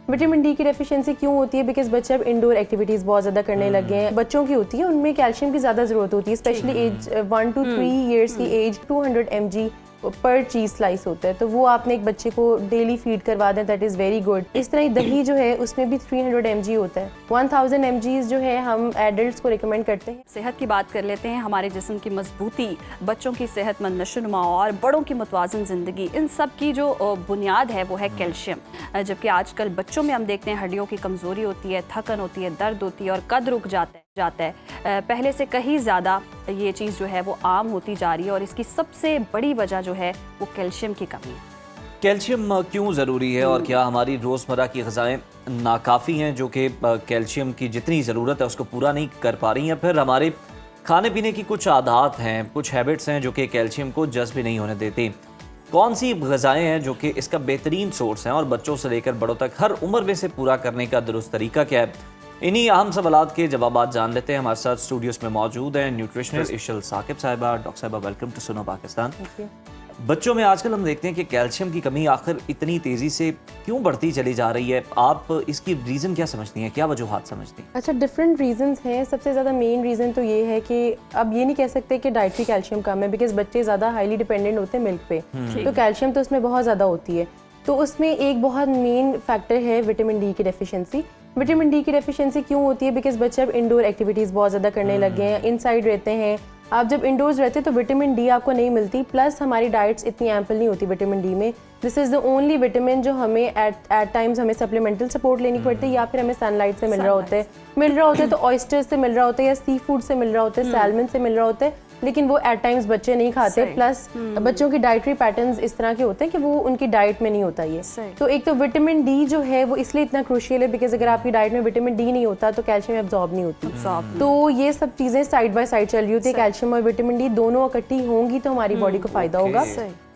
Vitamin D की deficiency क्यों होती है? बिकॉज बच्चे अब इंडोर एक्टिविटीज़ बहुत ज़्यादा करने लगे हैं। बच्चों की होती है, उनमें कैल्शियम की ज़्यादा ज़रूरत होती है, स्पेशली एज 1 to 3 ईयर्स की एज 200 mg पर चीज़ स्लाइस होता है, तो वो आपने एक बच्चे को डेली फीड करवा दें, दैट इज़ वेरी गुड। इस तरह ही दही जो है उसमें भी 300 mg होता है। 1000 mg जो है हम एडल्ट्स को रिकमेंड करते हैं। सेहत की बात कर लेते हैं। हमारे जिस्म की मजबूती, बच्चों की सेहतमंद नशोनुमा और बड़ों की मुतवाज़न ज़िंदगी, इन सब की जो बुनियाद है वो है कैल्शियम। जबकि आजकल बच्चों में हम देखते हैं हड्डियों की कमज़ोरी होती है, थकन होती है, दर्द होती है और कद रुक जाता है। पहले से कहीं ज़्यादा ये चीज़ जो है वो आम होती जा रही है और इसकी सबसे बड़ी वजह जो है वो कैल्शियम की कमी है। कैल्शियम क्यों ज़रूरी है और क्या हमारी रोज़मर्रा की ग़िज़ाएँ नाकाफ़ी हैं जो कि कैल्शियम की जितनी ज़रूरत है उसको पूरा नहीं कर पा रही हैं? फिर हमारे खाने पीने की कुछ आदत हैं, कुछ हैबिट्स हैं जो कि कैल्शियम को जज़्ब नहीं होने देती। कौन सी ग़िज़ाएँ हैं जो कि इसका बेहतरीन सोर्स हैं और बच्चों से लेकर बड़ों तक हर उम्र में से पूरा करने का दुरुस्त तरीका क्या है? इन्हीं अहम सवालात के जवाब जान लेते हैं। हमारे साथ स्टूडियोज में मौजूद हैं न्यूट्रिशनिस्ट इशल साकिब साहिबा। डॉक्टर साहिबा, वेलकम टू सुनो पाकिस्तान। बच्चों में आजकल हम देखते हैं कि कैल्शियम की कमी आखिर इतनी तेज़ी से क्यों बढ़ती चली जा रही है? आप इसकी रीज़न क्या समझती हैं, क्या वजूहात समझती हैं? अच्छा, डिफरेंट रीजंस हैं। सबसे ज़्यादा मेन रीज़न तो ये है कि अब ये नहीं कह सकते कि डाइटरी कैल्शियम कम है, बिकॉज बच्चे ज़्यादा हाईली डिपेंडेंट होते हैं मिल्क पे, तो कैल्शियम तो उसमें बहुत ज़्यादा होती है। तो उसमें एक बहुत मेन फैक्टर है विटामिन डी की डेफिशिएंसी। विटामिन डी की डेफिशिएंसी क्यों होती है? बिकॉज बच्चे अब इंडोर एक्टिविटीज़ बहुत ज़्यादा करने लगे हैं, इनसाइड रहते हैं। आप जब इंडोर्स रहते हैं तो विटामिन डी आपको नहीं मिलती, प्लस हमारी डाइट्स इतनी एम्पल नहीं होती विटामिन डी में। This is the only vitamin जो हमें एट टाइम्स हमें सप्लीमेंटल सपोर्ट लेनी पड़ती है, या फिर हमें सनलाइट से मिल रहा होता है तो ऑयस्टर्स से मिल रहा होता है या सी फूड से मिल रहा होता है, सैल्मन से मिल रहा होता है, लेकिन वो एट टाइम्स बच्चे नहीं खाते। प्लस बच्चों की डाइटरी पैटर्न्स इस तरह के होते हैं कि वो उनकी डाइट में नहीं होता ये। तो एक तो विटामिन डी जो है वो इसलिए इतना क्रूशियल है, बिकॉज अगर आपकी डाइट में विटामिन डी नहीं होता तो कैल्शियम एब्जॉर्ब नहीं होती। तो ये सब चीज़ें साइड बाय साइड चल रही होती है। कैल्शियम और विटामिन डी दोनों इकट्ठी होंगी तो हमारी बॉडी को फायदा होगा।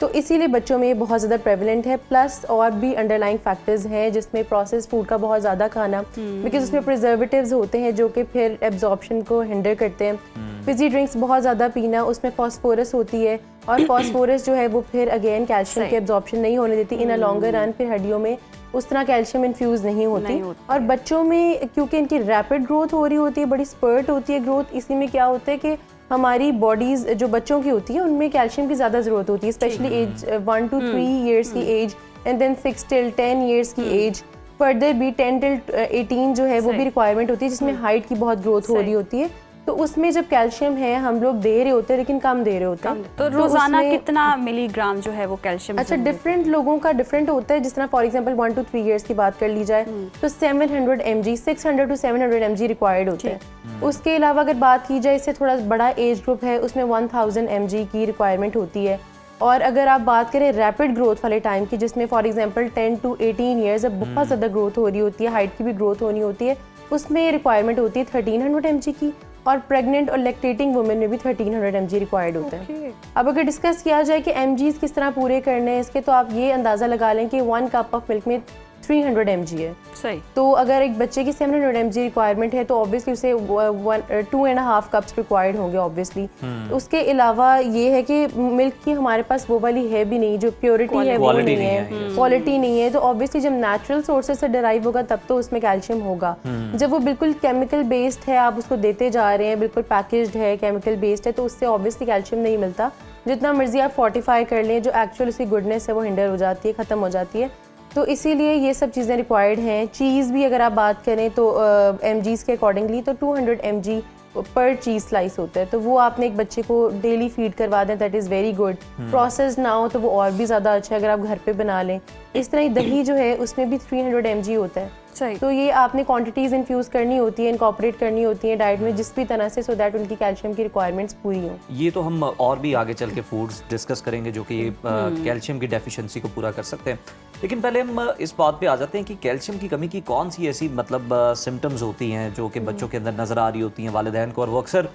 तो इसीलिए बच्चों में बहुत ज़्यादा प्रेवलेंट है। प्लस और भी अंडरलाइंग फैक्टर्स हैं, जिसमें प्रोसेस फूड का बहुत ज़्यादा खाना, बिकॉज उसमें प्रिजर्वेटिव्स होते हैं जो कि फिर एब्जॉर्प्शन को हिंडर करते हैं। फिजी ड्रिंक्स बहुत ज़्यादा पीना, उसमें फॉस्फोरस होती है और फॉस्फोरस जो है वो फिर अगेन कैल्शियम के एब्जॉर्प्शन नहीं होने देती। इन अ लॉन्गर रन फिर हड्डियों में उस तरह कैल्शियम इन्फ्यूज़ नहीं होती। और बच्चों में क्योंकि इनकी रैपिड ग्रोथ हो रही होती है, बड़ी स्पर्ट होती है ग्रोथ, इसी में क्या होता है कि हमारी बॉडीज़ जो बच्चों की होती है उनमें कैल्शियम की ज़्यादा ज़रूरत होती है, स्पेशली एज 1 to 3 ईयर्स की age, and then 6 till 10 years की एज, फर्दर भी 10 till 18 जो है वो भी रिक्वायरमेंट होती है, जिसमें हाइट की बहुत ग्रोथ हो रही होती है। तो उसमें जब कैल्शियम है हम लोग दे रहे होते हैं लेकिन कम दे रहे होते हैं। तो रोजाना कितना मिलीग्राम जो है वो कैल्शियम? अच्छा, डिफरेंट लोगों का डिफरेंट होता है। जिस तरह फॉर एग्जांपल 1 to 3 ईयर्स की बात कर ली जाए तो 700 mg 600 to 700 mg रिक्वायर्ड होते हैं। उसके अलावा अगर बात की जाए, इससे थोड़ा बड़ा एज ग्रुप है, उसमें 1000 mg की रिक्वायरमेंट होती है। और अगर आप बात करें रैपिड ग्रोथ वाले टाइम की, जिसमें फॉर एग्जांपल 10 to 18 ईयर्स अब बहुत ज़्यादा ग्रोथ हो रही होती है, हाइट की भी ग्रोथ होनी होती है, उसमें रिक्वायरमेंट होती है 1300 mg की। और प्रेग्नेंट और लैक्टेटिंग वुमेन में भी 1300 mg रिक्वायर्ड होता है। अब अगर डिस्कस किया जाए कि mg's किस तरह पूरे करने हैं इसके, तो आप ये अंदाज़ा लगा लें कि 1 कप ऑफ मिल्क में 300 mg है। सही। तो अगर एक बच्चे की 700 mg रिक्वायरमेंट है तो ऑब्वियसली उसे 2.5 कप्स रिक्वायर्ड होंगे ऑब्वियसली। उसके अलावा ये है कि मिल्क की हमारे पास वो वाली है भी नहीं, जो प्योरिटी है वो नहीं है, क्वालिटी नहीं है। तो ऑब्वियसली जब नेचुरल सोर्सेज से डिराइव होगा तब तो उसमें कैल्शियम होगा। जब वो बिल्कुल केमिकल बेस्ड है, आप उसको देते जा रहे हैं, बिल्कुल पैकेज्ड है, केमिकल बेस्ड है, तो उससे ऑब्वियसली कैल्शियम नहीं मिलता। जितना मर्जी आप फोर्टिफाई कर लें, जो एक्चुअल उसकी गुडनेस है वो हिंडर हो जाती है, ख़त्म हो जाती है। तो इसीलिए ये सब चीज़ें रिक्वायर्ड हैं। चीज़ भी अगर आप बात करें तो mg's के अकॉर्डिंगली तो 200 mg पर चीज़ स्लाइस होता है, तो वो आपने एक बच्चे को डेली फीड करवा दें, that is very good. Process ना हो तो वो और भी ज़्यादा अच्छा है अगर आप घर पे बना लें। इस तरह ही दही जो है उसमें भी 300 mg होता है। तो ये आपने क्वांटिटीज़ इन्फ्यूज़ करनी होती है, इनकॉर्पोरेट करनी होती है डाइट में जिस भी तरह से, सो दैट उनकी कैल्शियम की रिक्वायरमेंट्स पूरी हों। ये तो हम और भी आगे चल के फूड्स डिस्कस करेंगे जो कि कैल्शियम की डेफिशिएंसी को पूरा कर सकते हैं, लेकिन पहले हम इस बात पे आ जाते हैं कि कैल्शियम की कमी की कौन सी ऐसी मतलब सिम्टम्स होती हैं जो कि बच्चों के अंदर नज़र आ रही होती हैं वालिदैन को, और वो अक्सर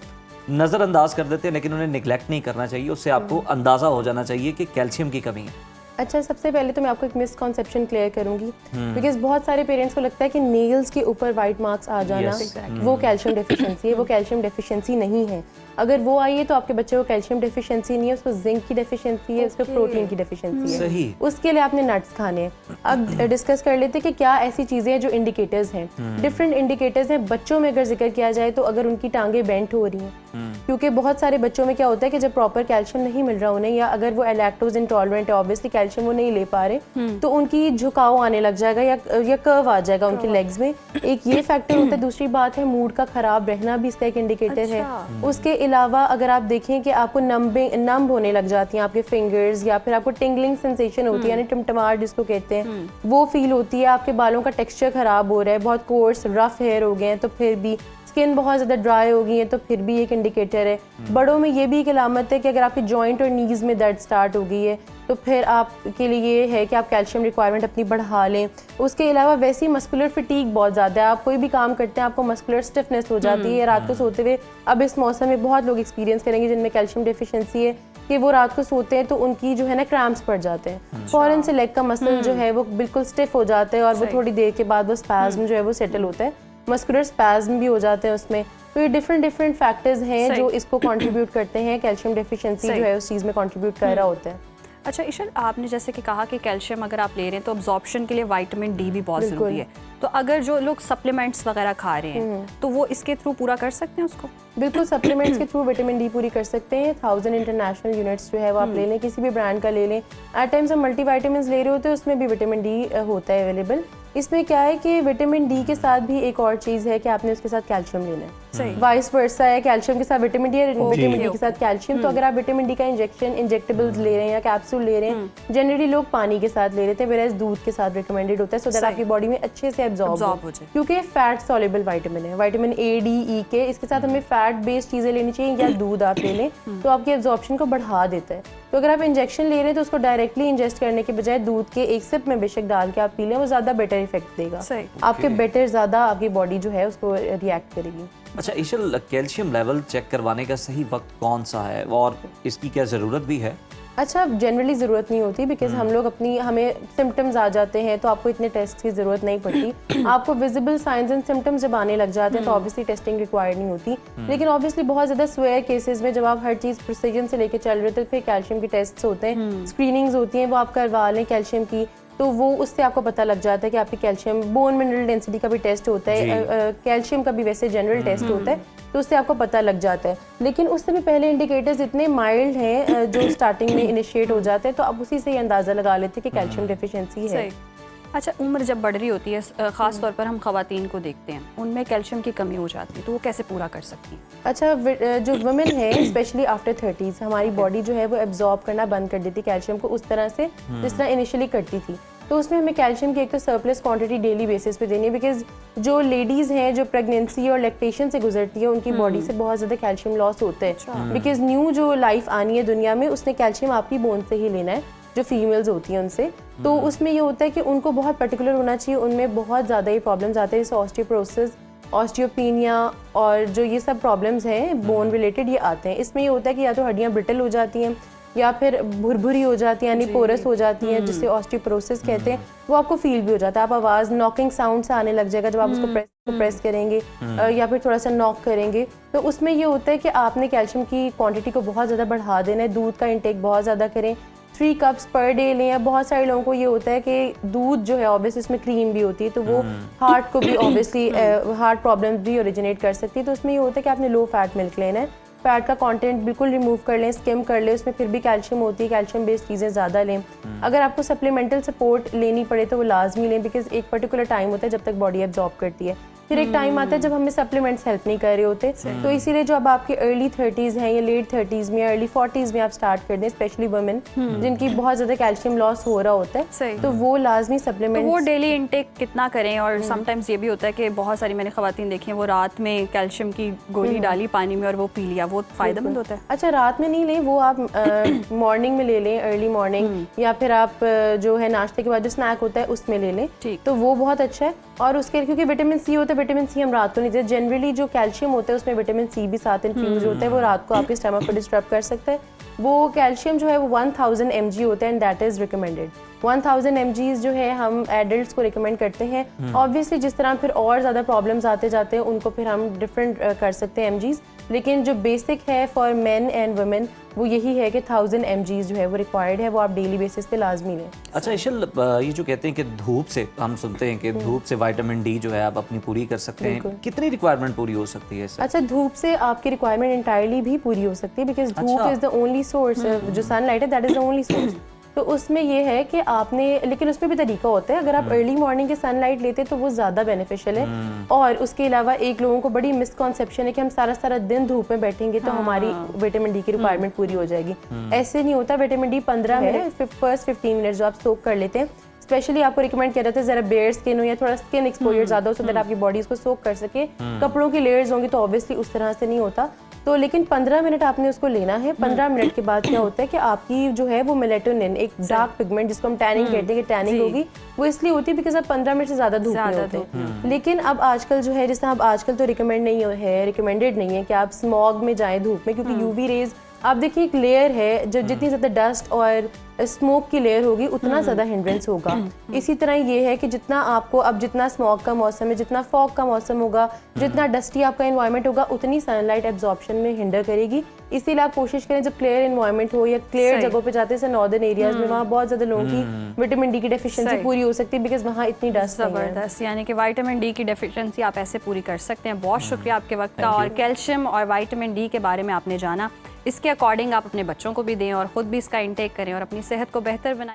नज़रअंदाज कर देते हैं, लेकिन उन्हें निगलेक्ट नहीं करना चाहिए। उससे आपको अंदाज़ा हो जाना चाहिए कि कैल्शियम की कमी है। अच्छा, सबसे पहले तो मैं आपको एक मिसकॉन्सेप्शन क्लियर करूंगी, बिकॉज बहुत सारे पेरेंट्स को लगता है कि नेल्स के ऊपर वाइट मार्क्स आ जाना वो कैल्शियम डेफिशिएंसी है। वो कैल्शियम डेफिशिएंसी नहीं है। अगर वो आई है तो आपके बच्चे को कैल्शियम डेफिशिएंसी नहीं है, उसको जिंक की डेफिशिएंसी है, उसको प्रोटीन की डेफिशिएंसी है। सही। उसके लिए आपने नट्स खाने हैं। अब डिस्कस कर लेते हैं कि क्या ऐसी चीजें हैं जो इंडिकेटर्स हैं। डिफरेंट इंडिकेटर्स हैं। बच्चों में अगर जिक्र किया जाए तो अगर उनकी टांगें बेंट हो रही हैं, क्योंकि बहुत सारे बच्चों में क्या होता है कि जब प्रॉपर कैल्शियम नहीं मिल रहा उन्हें, या अगर वो लैक्टोज इंटॉलरेंट है, ऑब्वियसली कैल्शियम वो नहीं ले पा रहे, तो उनकी झुकाव आने लग जाएगा या कर्व आ जाएगा उनकी लेग्स में। एक ये फैक्टर होता है। दूसरी बात है मूड का खराब रहना भी इसका एक इंडिकेटर है। उसके अलावा अगर आप देखें कि आपको नंब होने लग जाती हैं आपके फिंगर्स, या फिर आपको टिंगलिंग सेंसेशन होती है, यानी टिमटमाहट जिसको कहते हैं, वो फील होती है। आपके बालों का टेक्सचर खराब हो रहा है, बहुत कोर्स रफ हेयर हो गए हैं, तो फिर भी स्किन बहुत ज़्यादा ड्राई हो गई है, तो फिर भी एक इंडिकेटर है। बड़ों में ये भी एक अलामत है कि अगर आपके जॉइंट और नीज़ में दर्द स्टार्ट हो गई है तो फिर आपके लिए ये है कि आप कैल्शियम रिक्वायरमेंट अपनी बढ़ा लें। उसके अलावा वैसे ही मस्कुलर फटीग बहुत ज़्यादा है। आप कोई भी काम करते हैं आपको मस्कुलर स्टिफनेस हो जाती है रात को सोते हुए। अब इस मौसम में बहुत लोग एक्सपीरियंस करेंगे जिनमें कैल्शियम डेफिशिएंसी है कि वो रात को सोते हैं तो उनकी जो है ना क्रैम्प्स पड़ जाते हैं। फौरन से लेग का मसल जो है वो बिल्कुल स्टिफ हो जाता है और वो थोड़ी देर के बाद वो स्पैज्म जो है वो सेटल होता है। मस्कुलर स्पैज्म भी हो जाते हैं उसमें। तो ये डिफरेंट फैक्टर्स हैं जो इसको कंट्रीब्यूट करते हैं। कैल्शियम डेफिशिएंसी जो है उस चीज़ में कंट्रीब्यूट कर रहा होता है। अच्छा ईशल, आपने जैसे कि कहा कि कैल्शियम अगर आप ले रहे हैं तो अब्जॉर्प्शन के लिए विटामिन डी भी बहुत ज़रूरी है। तो अगर जो लोग सप्लीमेंट्स वगैरह खा रहे हैं तो वो इसके थ्रू पूरा कर सकते हैं उसको? बिल्कुल, सप्लीमेंट्स के थ्रू विटामिन डी पूरी कर सकते हैं। 1000 इंटरनेशनल यूनिट्स जो है वो आप ले लें, किसी भी ब्रांड का ले लें। एट टाइम्स हम मल्टीविटामिन्स ले रहे होते हैं, उसमें भी विटामिन डी होता है अवेलेबल। इसमें क्या है कि विटामिन डी के साथ भी एक और चीज़ है कि आपने उसके साथ कैल्शियम लेना है। वाइस वर्सा है, कैल्शियम के साथ विटामिन डी है, विटामिन डी के साथ कैल्शियम। तो अगर आप विटामिन डी का इंजेक्टेबल्स ले रहे हैं या कैप्सूल ले रहे हैं, जनरली लोग पानी के साथ ले लेते हैं, वेराज दूध के साथ रिकमेंडेड होता है, सो दैट आपकी बॉडी में अच्छे से एब्जॉर्ब हो जाए, क्योंकि फैट सॉल्युबल विटामिन है। विटामिन ए, डी, ई के, इसके साथ हमें फैट बेस्ड चीज़ें लेनी चाहिए, या दूध आप ले लें तो आपकी एब्जॉर्प्शन को बढ़ा देता है। तो अगर आप इंजेक्शन ले रहे हैं तो उसको डायरेक्टली इंजेस्ट करने के बजाय दूध के एक सिप में बेशक डाल के आप पी लें, वो ज़्यादा बेटर इफेक्ट देगा। आपके बेटर ज़्यादा आपकी बॉडी जो है उसको रिएक्ट करेगी। अच्छा ईशल, कैल्शियम लेवल चेक करवाने का सही वक्त कौन सा है और इसकी क्या ज़रूरत भी है? अच्छा, जनरली ज़रूरत नहीं होती, बिकॉज हम लोग हमें सिम्टम्स आ जाते हैं तो आपको इतने टेस्ट की ज़रूरत नहीं पड़ती। आपको विजिबल साइंस एंड सिम्टम्स जब आने लग जाते हैं तो ऑब्वियसली टेस्टिंग रिक्वायर्ड नहीं होती। लेकिन ऑब्वियसली बहुत ज़्यादा स्वेयर केसेस में जब आप हर चीज़ प्रिसीजन से लेके चल रहे होते हैं, फिर कैल्शियम के टेस्ट होते हैं, स्क्रीनिंग्स होती हैं, वो आप करवा लें कैल्शियम की, तो वो उससे आपको पता लग जाता है कि आपकी कैल्शियम, बोन मिनरल डेंसिटी का भी टेस्ट होता है, कैल्शियम का भी वैसे जनरल टेस्ट होता है, तो उससे आपको पता लग जाता है। लेकिन उससे भी पहले इंडिकेटर्स इतने माइल्ड हैं जो स्टार्टिंग में इनिशिएट हो जाते हैं, तो आप उसी से ही अंदाज़ा लगा लेते हैं कि कैल्शियम डेफिशिएंसी है। अच्छा, उम्र जब बढ़ रही होती है, ख़ास तौर पर हम ख़वातीन को देखते हैं, उनमें कैल्शियम की कमी हो जाती है, तो वो कैसे पूरा कर सकती हैं? अच्छा, जो वुमेन है स्पेशली आफ्टर 30s, हमारी बॉडी जो है वो एब्जॉर्ब करना बंद कर देती है कैल्शियम को उस तरह से जिस तरह इनिशियली करती थी। तो उसमें हमें कैल्शियम की एक तो सरप्लस क्वांटिटी डेली बेसिस पे देनी है, बिकॉज जो लेडीज़ हैं जो प्रेगनेंसी और लैक्टेशन से गुजरती है उनकी बॉडी से बहुत ज़्यादा कैल्शियम लॉस होता है, बिकॉज न्यू जो लाइफ आनी है दुनिया में उसने कैल्शियम आपकी बोन से ही लेना है, जो फीमेल्स होती हैं उनसे। तो उसमें ये होता है कि उनको बहुत पर्टिकुलर होना चाहिए, उनमें बहुत ज़्यादा ये प्रॉब्लम्स आते हैं, जैसे ऑस्टियोपोरोसिस, ऑस्टियोपीनिया और जो ये सब प्रॉब्लम्स हैं बोन रिलेटेड ये आते हैं। इसमें ये होता है कि या तो हड्डियाँ ब्रिटल हो जाती हैं या फिर भुरभुरी हो जाती है, यानी पोरस हो जाती है, जिससे ऑस्टियोपोरोसिस कहते हैं। वो आपको फील भी हो जाता है, आप आवाज़ नॉकिंग साउंड से आने लग जाएगा जब आप उसको प्रेस करेंगे या फिर थोड़ा सा नॉक करेंगे। तो उसमें ये होता है कि आपने कैल्शियम की क्वांटिटी को बहुत ज़्यादा बढ़ा देना है, दूध का इंटेक बहुत ज़्यादा करें, 3 कप्स पर डे लें। या बहुत सारे लोगों को ये होता है कि दूध जो है ऑब्वियसली इसमें क्रीम भी होती है, तो वो हार्ट को भी ऑब्वियसली हार्ट प्रॉब्लम भी ओरिजिनेट कर सकती है। तो उसमें ये होता है कि आपने लो फैट मिल्क लेना है, फैट का कंटेंट बिल्कुल रिमूव कर लें, स्किम कर लें, उसमें फिर भी कैल्शियम होती है, कैल्शियम बेस्ड चीज़ें ज़्यादा लें। अगर आपको सप्लीमेंटल सपोर्ट लेनी पड़े तो वो लाजमी लें, बिकॉज एक पर्टिकुलर टाइम होता है जब तक बॉडी एब्जॉर्ब करती है, फिर एक टाइम आता है जब हमें सप्लीमेंट्स हेल्प नहीं कर रहे होते। तो इसीलिए जो अब आपके अर्ली 30s हैं या लेट 30s में या अर्ली 40s में आप स्टार्ट कर दें, स्पेशली वुमेन जिनकी बहुत ज़्यादा कैल्शियम लॉस हो रहा होता है, तो वो लाजमी सप्लीमेंट। तो वो डेली इनटेक कितना करें? और समटाइम्स ये भी होता है कि बहुत सारी मैंने ख़वातीन देखी हैं वो रात में कैल्शियम की गोली डाली पानी में और वो पी लिया, वो फ़ायदेमंद होता है? अच्छा, रात में नहीं लें, वो आप मॉर्निंग में ले लें, अर्ली मॉर्निंग, या फिर आप जो है नाश्ते के बाद जो स्नैक होता है उसमें ले लें, तो वो बहुत अच्छा है। और उसके क्योंकि विटामिन सी होता है, विटामिन सी हम रात को नहीं देते, जनरली जो कैल्शियम होता है उसमें विटामिन सी भी साथ इन्फ्यूज होता है, वो रात को आपके स्टमक को डिस्टर्ब कर सकता है। वो कैल्शियम जो है वो 1000 mg होता है and that is recommended. 1000 mg जो है हम एडल्ट्स को रिकमेंड करते हैं। ऑब्वियसली जिस तरह फिर और ज़्यादा प्रॉब्लम्स आते जाते हैं उनको फिर हम डिफरेंट कर सकते हैं mgs, लेकिन जो बेसिक है फॉर मेन एंड वुमेन वो यही है कि 1000 mg जो है वो रिक्वायर्ड है, वो आप डेली बेसिस पे लाजमी लें। अच्छा इशल, ये जो कहते हैं कि धूप से, हम सुनते हैं कि धूप से विटामिन डी जो है आप अपनी पूरी कर सकते हैं, कितनी रिक्वायरमेंट पूरी हो सकती है इससे? अच्छा, धूप से आपकी रिक्वायरमेंट इंटायरली भी पूरी हो सकती है, बिकॉज धूप इज द ओनली सोर्स, जो सनलाइट है that is the only source. तो उसमें ये है कि आपने, लेकिन उसमें भी तरीका होता है, अगर आप अर्ली मॉर्निंग के सनलाइट लेते हैं तो वो ज़्यादा बेनिफिशियल है। और उसके अलावा एक लोगों को बड़ी मिसकॉन्सेप्शन है कि हम सारा सारा दिन धूप में बैठेंगे तो हमारी विटामिन डी की रिक्वायरमेंट पूरी हो जाएगी। ऐसे नहीं होता। Vitamin D 15 minute, first 15 minute जो आप सोक कर लेते हैं, स्पेशली आपको रिकमेंड किया जाता है जरा बेयर स्किन हो या थोड़ा स्किन एक्सपोजर ज्यादा हो, सो दैट आपकी बॉडी उसको सोक कर सके। कपड़ों की लेयर्स होंगी तो ऑब्वियसली उस तरह से नहीं होता। तो लेकिन 15 मिनट आपने उसको लेना है। 15 मिनट के बाद क्या होता है कि आपकी जो है वो मेलेटोनिन, एक डार्क पिगमेंट जिसको हम टैनिंग कहते हैं कि टैनिंग होगी, वो इसलिए होती है बिकॉज आप 15 मिनट से ज्यादा धूप में होते। लेकिन अब आजकल जो है, जैसे अब आजकल तो रिकमेंडेड नहीं है कि आप स्मॉग में जाएं धूप में, क्योंकि यूवी रेज, आप देखिए एक लेयर है, जब जितनी ज्यादा डस्ट और स्मोक की लेयर होगी उतना ज्यादा हिंड्रेंस होगा। इसी तरह ये है कि जितना आपको, अब जितना स्मॉग का मौसम है, जितना फॉग का मौसम होगा, जितना डस्टी आपका एनवायरनमेंट होगा, उतनी सनलाइट एब्जॉर्प्शन में हिंडर करेगी। इसीलिए आप कोशिश करें जब क्लियर एनवायरनमेंट हो या क्लियर जगहों पे जाते हैं, नॉर्दर्न एरियाज में, वहाँ बहुत ज्यादा लोगों की विटामिन डी की डेफिशिएंसी पूरी हो सकती है बिकॉज वहाँ इतनी डस्ट नहीं है। जबरदस्त, यानी कि विटामिन डी की डेफिशिएंसी आप ऐसे पूरी कर सकते हैं। बहुत शुक्रिया आपके वक्त का, और कैल्शियम और विटामिन डी के बारे में आपने जाना। इसके अकॉर्डिंग आप अपने बच्चों को भी दें और ख़ुद भी इसका इंटेक करें और अपनी सेहत को बेहतर बनाएं।